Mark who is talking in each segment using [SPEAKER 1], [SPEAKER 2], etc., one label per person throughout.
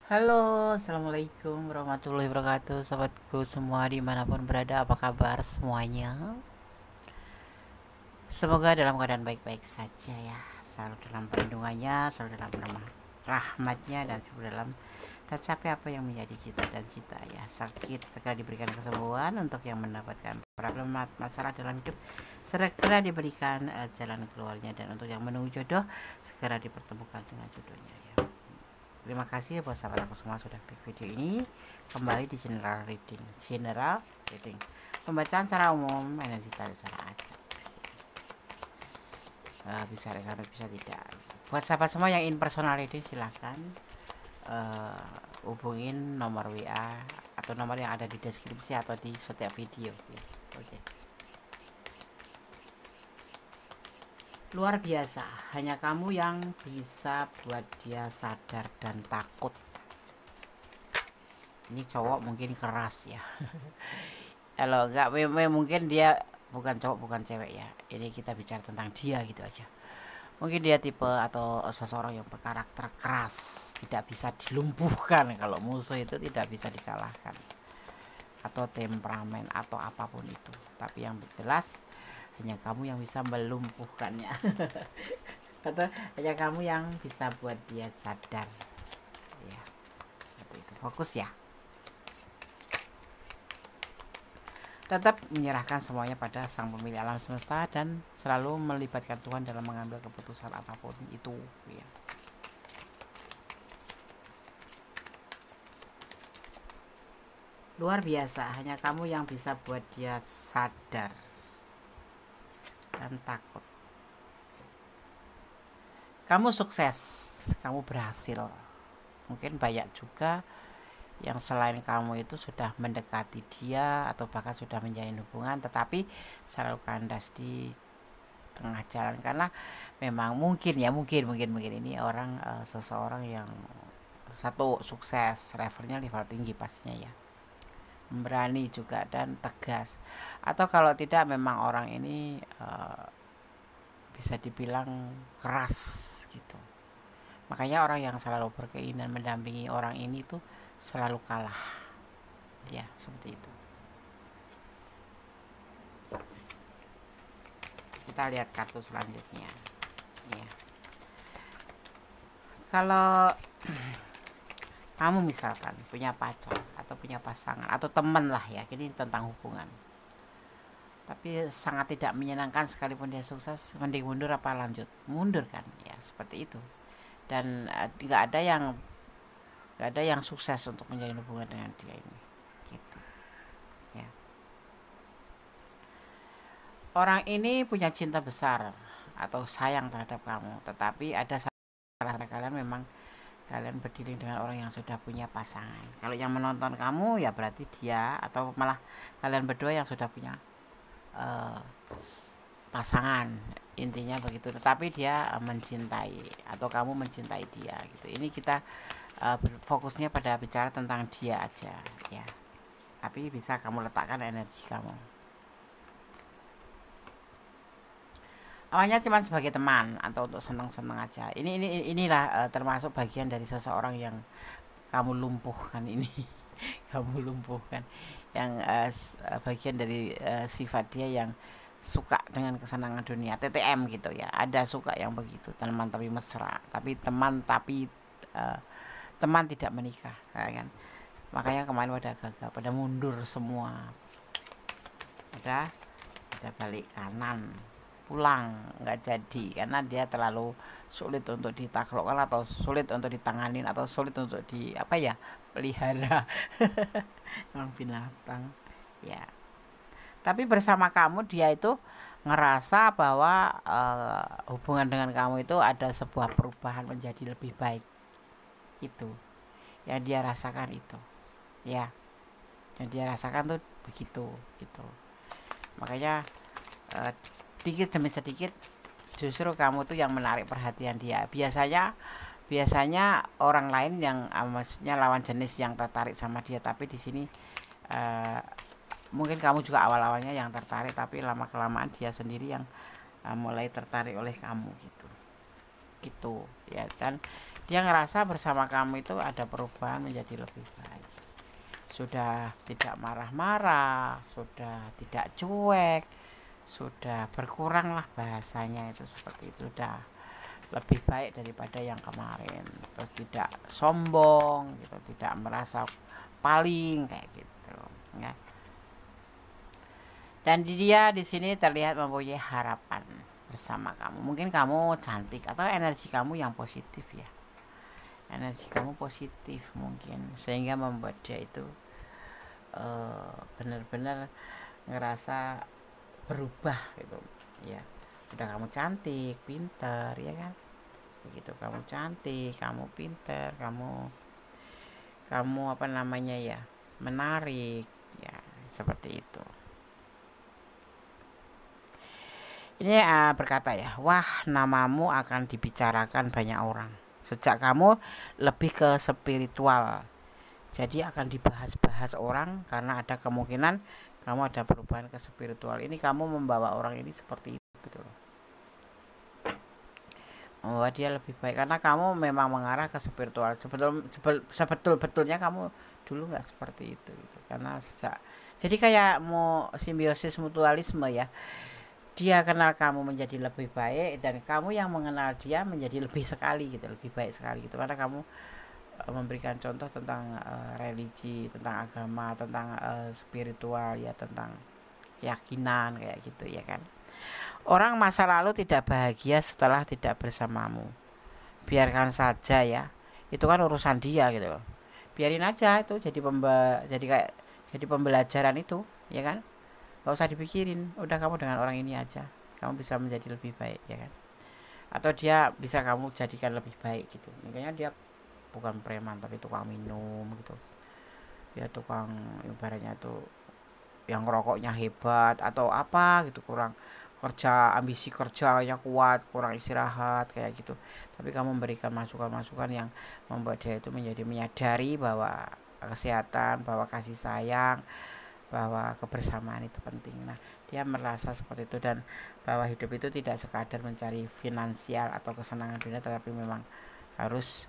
[SPEAKER 1] Halo, assalamualaikum warahmatullahi wabarakatuh, sahabatku semua dimanapun berada, apa kabar semuanya? Semoga dalam keadaan baik-baik saja ya, selalu dalam perlindungannya, selalu dalam rahmatnya, dan selalu dalam tercapai apa yang menjadi cita dan cita ya. Sakit segera diberikan kesembuhan, untuk yang mendapatkan problem masalah dalam hidup segera diberikan jalan keluarnya, dan untuk yang menunggu jodoh segera dipertemukan dengan jodohnya ya. Terima kasih buat sahabat aku semua sudah klik video ini. Kembali di general reading. Pembacaan secara umum, energi secara acak. Bisa rekan bisa tidak. Buat sahabat semua yang in personal reading silahkan hubungin nomor WA atau nomor yang ada di deskripsi atau di setiap video ya. Oke. Luar biasa, hanya kamu yang bisa buat dia sadar dan takut. Ini cowok mungkin keras ya. Kalau enggak mungkin dia bukan cowok bukan cewek ya, ini kita bicara tentang dia gitu aja. Mungkin dia tipe atau seseorang yang berkarakter keras, tidak bisa dilumpuhkan. Kalau musuh itu tidak bisa dikalahkan, atau temperamen atau apapun itu, tapi yang jelas hanya kamu yang bisa melumpuhkannya. Atau hanya kamu yang bisa buat dia sadar ya, seperti itu. Fokus ya, tetap menyerahkan semuanya pada sang pemilik alam semesta dan selalu melibatkan Tuhan dalam mengambil keputusan apapun itu ya. Luar biasa, hanya kamu yang bisa buat dia sadar dan takut. Kamu sukses, kamu berhasil. Mungkin banyak juga yang selain kamu itu sudah mendekati dia atau bahkan sudah menjalin hubungan, tetapi selalu kandas di tengah jalan karena memang mungkin ini orang seseorang yang satu sukses, level tinggi pastinya ya, berani juga dan tegas, atau kalau tidak memang orang ini bisa dibilang keras gitu. Makanya orang yang selalu berkeinginan mendampingi orang ini tuh selalu kalah ya, seperti itu. Kita lihat kartu selanjutnya ya. Kalau kamu misalkan punya pacar atau punya pasangan atau teman lah ya, ini tentang hubungan, tapi sangat tidak menyenangkan, sekalipun dia sukses mending mundur apa lanjut, mundur kan ya, seperti itu. Dan nggak ada yang sukses untuk menjalin hubungan dengan dia ini gitu ya. Orang ini punya cinta besar atau sayang terhadap kamu, tetapi ada salah kalian, memang kalian berdiri dengan orang yang sudah punya pasangan. Kalau yang menonton kamu ya berarti dia, atau malah kalian berdua yang sudah punya pasangan, intinya begitu. Tetapi dia mencintai atau kamu mencintai dia gitu. Ini kita fokusnya pada bicara tentang dia aja ya, tapi bisa kamu letakkan energi kamu. Awalnya cuma sebagai teman atau untuk seneng-seneng aja. Inilah termasuk bagian dari seseorang yang kamu lumpuhkan ini. Kamu lumpuhkan yang bagian dari sifat dia yang suka dengan kesenangan dunia, TTM gitu ya. Ada suka yang begitu, teman tapi mesra, tapi teman tidak menikah ya kan. Makanya kemarin pada gagal, pada mundur semua, ada balik kanan, pulang nggak jadi karena dia terlalu sulit untuk ditaklukkan atau sulit untuk ditanganin atau sulit untuk pelihara. Emang binatang ya. Tapi bersama kamu dia itu ngerasa bahwa hubungan dengan kamu itu ada sebuah perubahan menjadi lebih baik, itu yang dia rasakan itu ya, yang dia rasakan tuh begitu gitu. Makanya sedikit demi sedikit justru kamu tuh yang menarik perhatian dia. Biasanya orang lain yang maksudnya lawan jenis yang tertarik sama dia, tapi di sini mungkin kamu juga awal-awalnya yang tertarik, tapi lama kelamaan dia sendiri yang mulai tertarik oleh kamu gitu ya. Dan Dia ngerasa bersama kamu itu ada perubahan menjadi lebih baik. Sudah tidak marah-marah, sudah tidak cuek, sudah berkurang lah bahasanya itu seperti itu, sudah lebih baik daripada yang kemarin. Terus tidak sombong gitu, tidak merasa paling kayak gitu ya. Dan dia di sini terlihat mempunyai harapan bersama kamu. Mungkin kamu cantik atau energi kamu yang positif ya. Energi kamu positif mungkin sehingga membuat dia itu benar-benar ngerasa berubah gitu ya. Sudah kamu cantik, pinter ya kan. Begitu kamu cantik, kamu pinter, kamu apa namanya ya, menarik ya, seperti itu. Ini berkata ya, wah namamu akan dibicarakan banyak orang. Sejak kamu lebih ke spiritual, jadi akan dibahas-bahas orang karena ada kemungkinan kamu ada perubahan ke spiritual. Ini kamu membawa orang ini seperti itu gitu loh. Membawa dia lebih baik karena kamu memang mengarah ke spiritual. Sebetul-betulnya kamu dulu nggak seperti itu gitu. Karena jadi kayak mau simbiosis mutualisme ya. Dia kenal kamu menjadi lebih baik dan kamu yang mengenal dia menjadi lebih sekali gitu, lebih baik sekali gitu, karena kamu memberikan contoh tentang religi, tentang agama, tentang spiritual ya, tentang keyakinan kayak gitu ya kan. Orang masa lalu tidak bahagia setelah tidak bersamamu, biarkan saja ya, itu kan urusan dia gitu loh, biarin aja itu jadi pembelajaran itu ya kan. Gak usah dipikirin, udah kamu dengan orang ini aja, kamu bisa menjadi lebih baik ya kan, atau dia bisa kamu jadikan lebih baik gitu. Makanya dia bukan preman tapi tukang minum gitu ya, tukang ibaratnya tuh yang rokoknya hebat atau apa gitu, kurang kerja, ambisi kerjanya kuat, kurang istirahat kayak gitu. Tapi kamu memberikan masukan-masukan yang membuat dia itu menjadi menyadari bahwa kesehatan, bahwa kasih sayang, bahwa kebersamaan itu penting. Nah, dia merasa seperti itu, dan bahwa hidup itu tidak sekadar mencari finansial atau kesenangan dunia, tetapi memang harus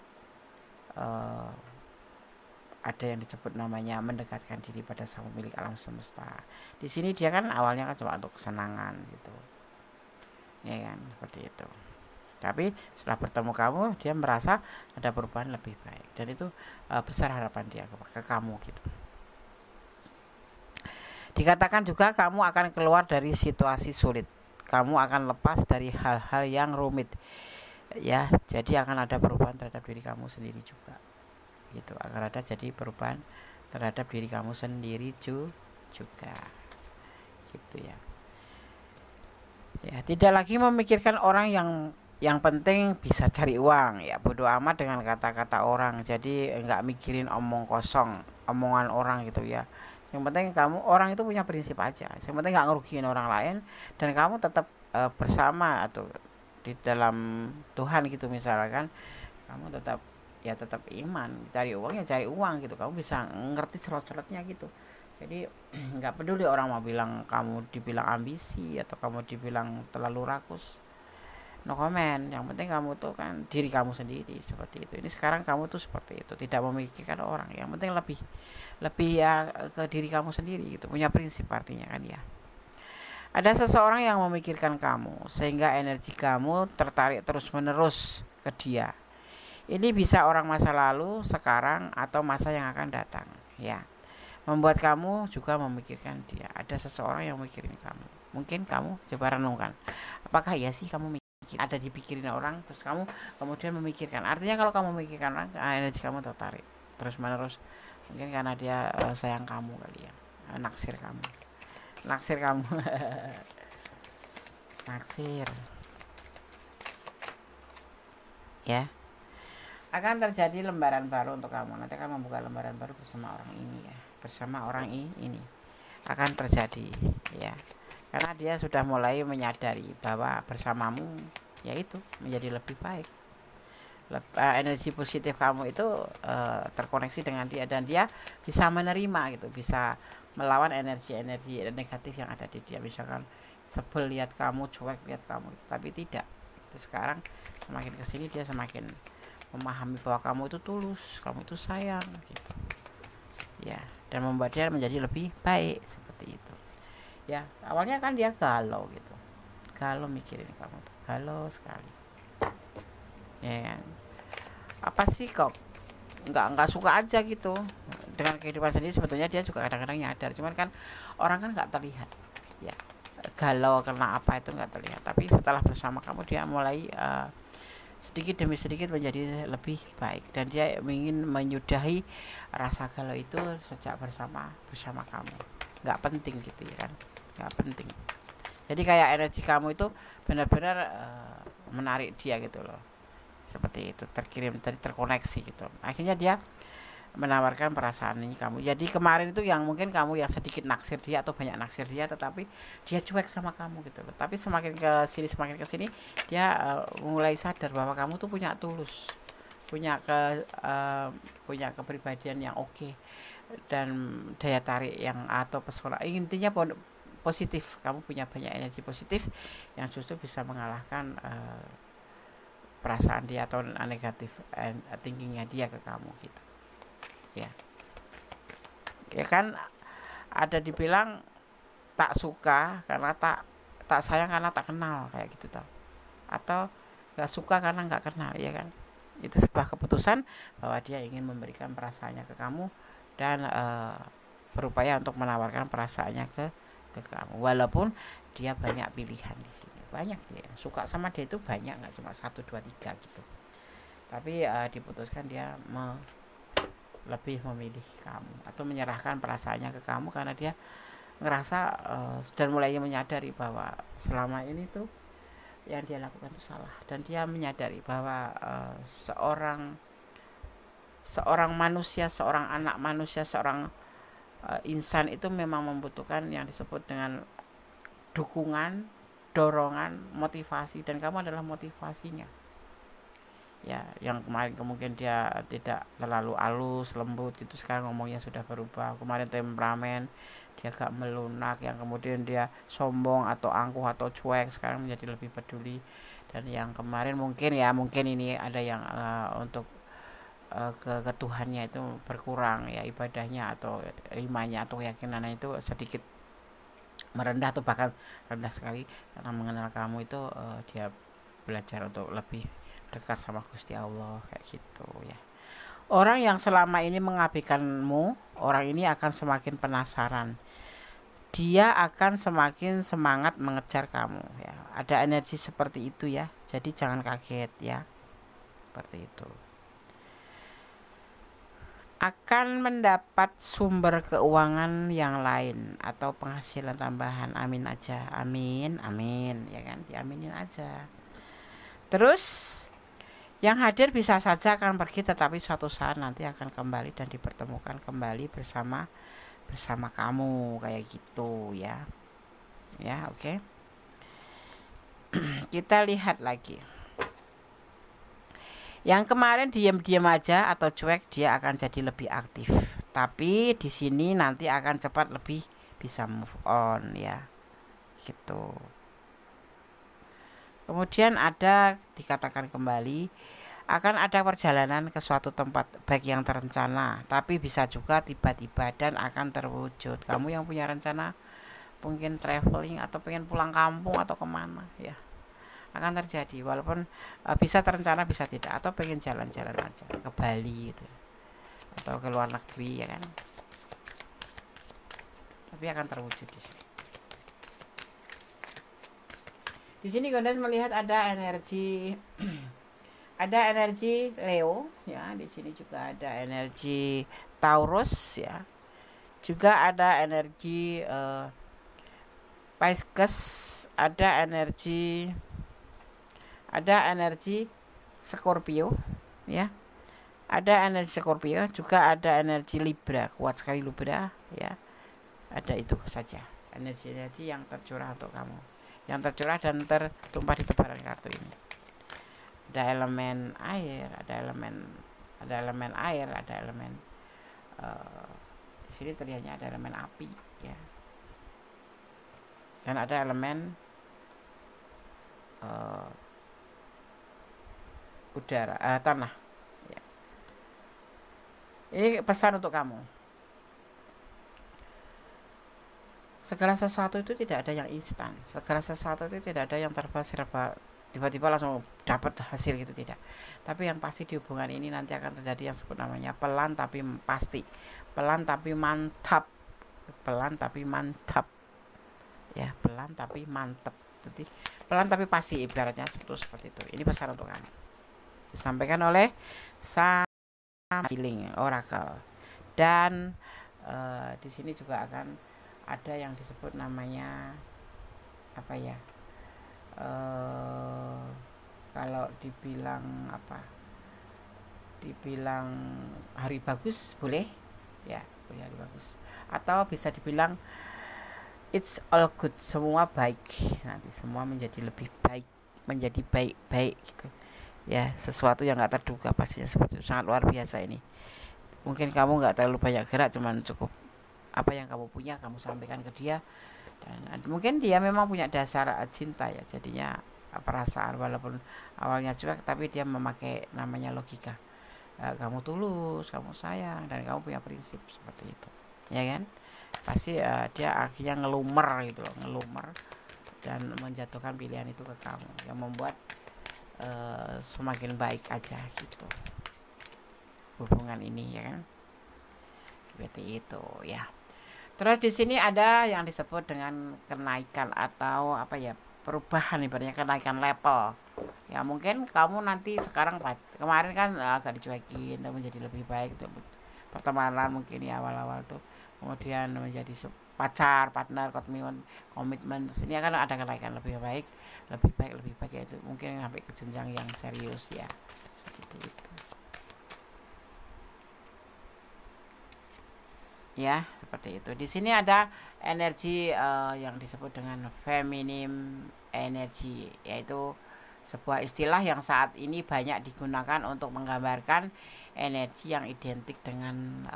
[SPEAKER 1] ada yang disebut namanya mendekatkan diri pada sang pemilik alam semesta. Di sini dia kan awalnya kan cuma untuk kesenangan gitu, ya kan, seperti itu. Tapi setelah bertemu kamu, dia merasa ada perubahan lebih baik, dan itu besar harapan dia ke kamu gitu. Dikatakan juga kamu akan keluar dari situasi sulit, kamu akan lepas dari hal-hal yang rumit ya. Jadi akan ada perubahan terhadap diri kamu sendiri juga gitu, akan ada jadi perubahan terhadap diri kamu sendiri juga gitu ya. Ya, tidak lagi memikirkan orang, yang penting bisa cari uang ya, bodoh amat dengan kata-kata orang. Jadi enggak mikirin omong kosong, omongan orang gitu ya. Yang penting kamu, orang itu punya prinsip aja, yang penting nggak ngerugiin orang lain, dan kamu tetap bersama atau di dalam Tuhan gitu misalkan. Kamu tetap iman, cari uang ya cari uang gitu, kamu bisa ngerti celot-celotnya gitu. Jadi nggak peduli orang mau bilang kamu dibilang ambisi atau kamu dibilang terlalu rakus, no comment. Yang penting kamu tuh kan diri kamu sendiri seperti itu. Ini sekarang kamu tuh seperti itu, tidak memikirkan orang, yang penting lebih ya ke diri kamu sendiri gitu, punya prinsip artinya kan ya. Ada seseorang yang memikirkan kamu sehingga energi kamu tertarik terus menerus ke dia. Ini bisa orang masa lalu, sekarang, atau masa yang akan datang ya. Membuat kamu juga memikirkan dia. Ada seseorang yang mikirin kamu. Mungkin kamu coba renungkan, apakah ya sih kamu mikir, ada dipikirin orang terus kamu kemudian memikirkan. Artinya kalau kamu memikirkan orang, energi kamu tertarik terus menerus. Mungkin karena dia sayang kamu kali ya, naksir kamu naksir ya. Akan terjadi lembaran baru untuk kamu, nanti akan membuka lembaran baru bersama orang ini ya, bersama orang ini akan terjadi ya, karena dia sudah mulai menyadari bahwa bersamamu yaitu menjadi lebih baik. Energi positif kamu itu terkoneksi dengan dia, dan dia bisa menerima gitu, bisa melawan energi negatif yang ada di dia. Misalkan sebel lihat kamu, cuek lihat kamu gitu. Tapi tidak, itu sekarang semakin kesini dia semakin memahami bahwa kamu itu tulus, kamu itu sayang gitu ya, dan membuat dia menjadi lebih baik seperti itu ya. Awalnya kan dia galau gitu, galau mikirin kamu tuh, galau sekali ya kan? Apa sih kok nggak suka aja gitu dengan kehidupan sendiri. Sebetulnya dia juga kadang-kadang nyadar, cuman kan orang kan nggak terlihat ya, galau karena apa itu nggak terlihat, tapi setelah bersama kamu dia mulai sedikit demi sedikit menjadi lebih baik, dan dia ingin menyudahi rasa galau itu sejak bersama kamu. Nggak penting gitu ya kan, nggak penting. Jadi kayak energi kamu itu benar-benar menarik dia gitu loh, seperti itu, terkoneksi gitu. Akhirnya dia menawarkan perasaan ini kamu. Jadi kemarin itu yang mungkin kamu yang sedikit naksir dia atau banyak naksir dia, tetapi dia cuek sama kamu gitu loh. Tapi semakin ke sini dia mulai sadar bahwa kamu tuh punya tulus, punya kepribadian yang oke, dan daya tarik yang atau pesona, intinya positif. Kamu punya banyak energi positif yang justru bisa mengalahkan perasaan dia atau negatif thinkingnya dia ke kamu gitu ya kan. Ada dibilang tak suka karena tak sayang karena tak kenal, kayak gitu tau, atau nggak suka karena nggak kenal ya kan. Itu sebuah keputusan bahwa dia ingin memberikan perasaannya ke kamu dan berupaya untuk menawarkan perasaannya ke kamu, walaupun dia banyak pilihan di sini, banyak dia yang suka sama dia itu banyak, nggak cuma 1, 2, 3 gitu, tapi diputuskan dia lebih memilih kamu atau menyerahkan perasaannya ke kamu karena dia ngerasa dan mulai menyadari bahwa selama ini tuh yang dia lakukan itu salah, dan dia menyadari bahwa seorang manusia, seorang anak manusia, seorang insan itu memang membutuhkan yang disebut dengan dukungan, dorongan, motivasi, dan kamu adalah motivasinya ya. Yang kemarin mungkin dia tidak terlalu halus, lembut gitu, sekarang ngomongnya sudah berubah. Kemarin temperamen, dia agak melunak, yang kemudian dia sombong atau angkuh atau cuek, sekarang menjadi lebih peduli. Dan yang kemarin mungkin ini ada yang untuk ke Tuhannya itu berkurang ya, ibadahnya atau imannya atau keyakinannya itu sedikit merendah atau bahkan rendah sekali, karena mengenal kamu itu dia belajar untuk lebih dekat sama Gusti Allah kayak gitu ya. Orang yang selama ini mengabaikanmu, orang ini akan semakin penasaran, dia akan semakin semangat mengejar kamu ya. Ada energi seperti itu ya, jadi jangan kaget ya, seperti itu. Akan mendapat sumber keuangan yang lain atau penghasilan tambahan. Amin aja, amin ya kan, diaminin aja. Terus yang hadir bisa saja akan pergi, tetapi suatu saat nanti akan kembali dan dipertemukan kembali bersama kamu kayak gitu ya. Ya, oke. Kita lihat lagi. Yang kemarin diam-diam aja atau cuek, dia akan jadi lebih aktif. Tapi di sini nanti akan cepat lebih bisa move on ya. Gitu. Kemudian ada dikatakan kembali akan ada perjalanan ke suatu tempat, baik yang terencana tapi bisa juga tiba-tiba dan akan terwujud. Kamu yang punya rencana mungkin traveling atau pengen pulang kampung atau kemana ya, akan terjadi, walaupun bisa terencana bisa tidak, atau pengen jalan-jalan aja ke Bali gitu atau ke luar negeri ya kan, tapi akan terwujud di sini. Di sini Gondes melihat ada energi ada energi Leo ya, di sini juga ada energi Taurus ya, juga ada energi Pisces, ada energi Scorpio ya, ada energi Scorpio, juga ada energi Libra, kuat sekali Libra ya. Ada itu saja energi yang tercurah untuk kamu, yang tercurah dan tertumpah di tebaran kartu ini. Ada elemen air, ada elemen air, ada elemen di sini terlihatnya ada elemen api ya, dan ada elemen udara, tanah Ini pesan untuk kamu. Segala sesuatu itu tidak ada yang instan. Segala sesuatu itu tidak ada yang serba tiba-tiba langsung dapat hasil gitu, tidak. Tapi yang pasti di hubungan ini nanti akan terjadi yang sebut namanya pelan tapi pasti, pelan tapi mantap, pelan tapi mantap, ya, pelan tapi mantap. Jadi pelan tapi pasti, ibaratnya seperti itu. Ini pesan untuk kamu, disampaikan oleh Sama Healing Oracle. Dan di sini juga akan ada yang disebut namanya apa ya, kalau dibilang apa, dibilang hari bagus boleh ya, boleh hari bagus, atau bisa dibilang it's all good, semua baik, nanti semua menjadi lebih baik, menjadi baik-baik gitu ya. Sesuatu yang nggak terduga pastinya seperti itu, sangat luar biasa ini. Mungkin kamu nggak terlalu banyak gerak, cuman cukup apa yang kamu punya kamu sampaikan ke dia, dan mungkin dia memang punya dasar cinta ya, jadinya perasaan walaupun awalnya cuek, tapi dia memakai namanya logika. Kamu tulus, kamu sayang, dan kamu punya prinsip seperti itu, ya kan? Pasti dia akhirnya ngelumer gitu loh, ngelumer dan menjatuhkan pilihan itu ke kamu, yang membuat semakin baik aja gitu hubungan ini, ya kan? Seperti itu ya. Terus di sini ada yang disebut dengan kenaikan atau apa ya, perubahan, ibaratnya kenaikan level. Ya mungkin kamu nanti sekarang, kemarin kan agak dicuekin, dan menjadi lebih baik tuh pertemanan mungkin ya awal-awal tuh, kemudian menjadi pacar, partner, komitmen. Terus ini akan ada kenaikan lebih baik, lebih baik, lebih baik, yaitu mungkin sampai ke jenjang yang serius ya, seperti itu. Ya, seperti itu. Di sini ada energi yang disebut dengan feminine energy, yaitu sebuah istilah yang saat ini banyak digunakan untuk menggambarkan energi yang identik dengan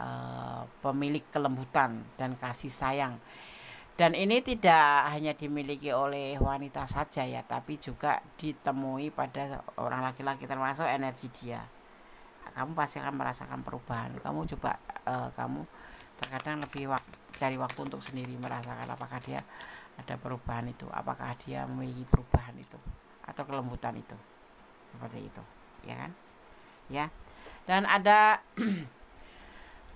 [SPEAKER 1] pemilik kelembutan dan kasih sayang. Dan ini tidak hanya dimiliki oleh wanita saja ya, tapi juga ditemui pada orang laki-laki, termasuk energi dia. Kamu pasti akan merasakan perubahan. Kamu coba kamu terkadang lebih cari waktu untuk sendiri merasakan apakah dia ada perubahan itu, apakah dia memiliki perubahan itu atau kelembutan itu, seperti itu, ya kan? Ya. Dan ada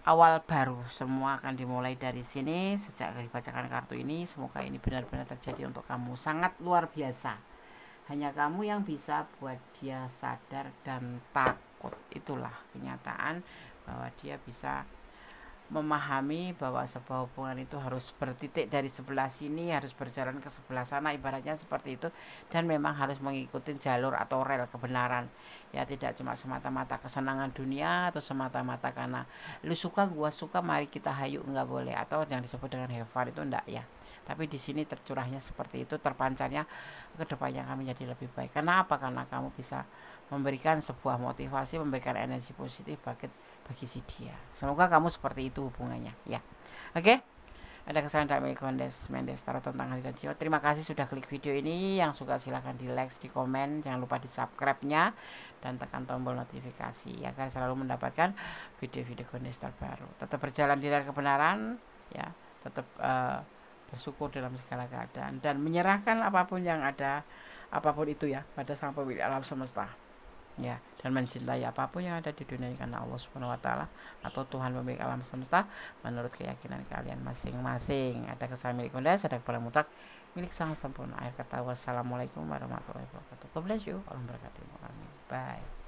[SPEAKER 1] awal baru, semua akan dimulai dari sini sejak dibacakan kartu ini. Semoga ini benar-benar terjadi untuk kamu, sangat luar biasa. Hanya kamu yang bisa buat dia sadar dan takut. Itulah kenyataan bahwa dia bisa memahami bahwa sebuah hubungan itu harus bertitik dari sebelah sini, harus berjalan ke sebelah sana, ibaratnya seperti itu, dan memang harus mengikuti jalur atau rel kebenaran ya, tidak cuma semata-mata kesenangan dunia atau semata-mata karena lu suka gua suka mari kita hayu, enggak boleh, atau yang disebut dengan have fun itu enggak ya. Tapi di sini tercurahnya seperti itu, terpancarnya kedepannya kami jadi lebih baik. Karena apa? Karena kamu bisa memberikan sebuah motivasi, memberikan energi positif bagi si dia. Semoga kamu seperti itu hubungannya ya. Oke. Ada kesalahan dari milik Mendes Tarot tentang hati dan jiwa. Terima kasih sudah klik video ini. Yang suka silahkan di like, di komen, jangan lupa di subscribe-nya dan tekan tombol notifikasi agar selalu mendapatkan video-video Kondes terbaru. Tetap berjalan di jalan kebenaran ya, tetap bersyukur dalam segala keadaan dan menyerahkan apapun yang ada, apapun itu ya, pada Sang Pemilik alam semesta ya, dan mencintai apapun yang ada di dunia ini karena Allah Subhanahu wa taala atau Tuhan pemilik alam semesta menurut keyakinan kalian masing-masing. Ada kesalahan milik Kondes, ada kepala mutlak milik Sang Sempurna. Akhir kata, wassalamualaikum warahmatullahi wabarakatuh. God bless you. Allah memberkati. Bye.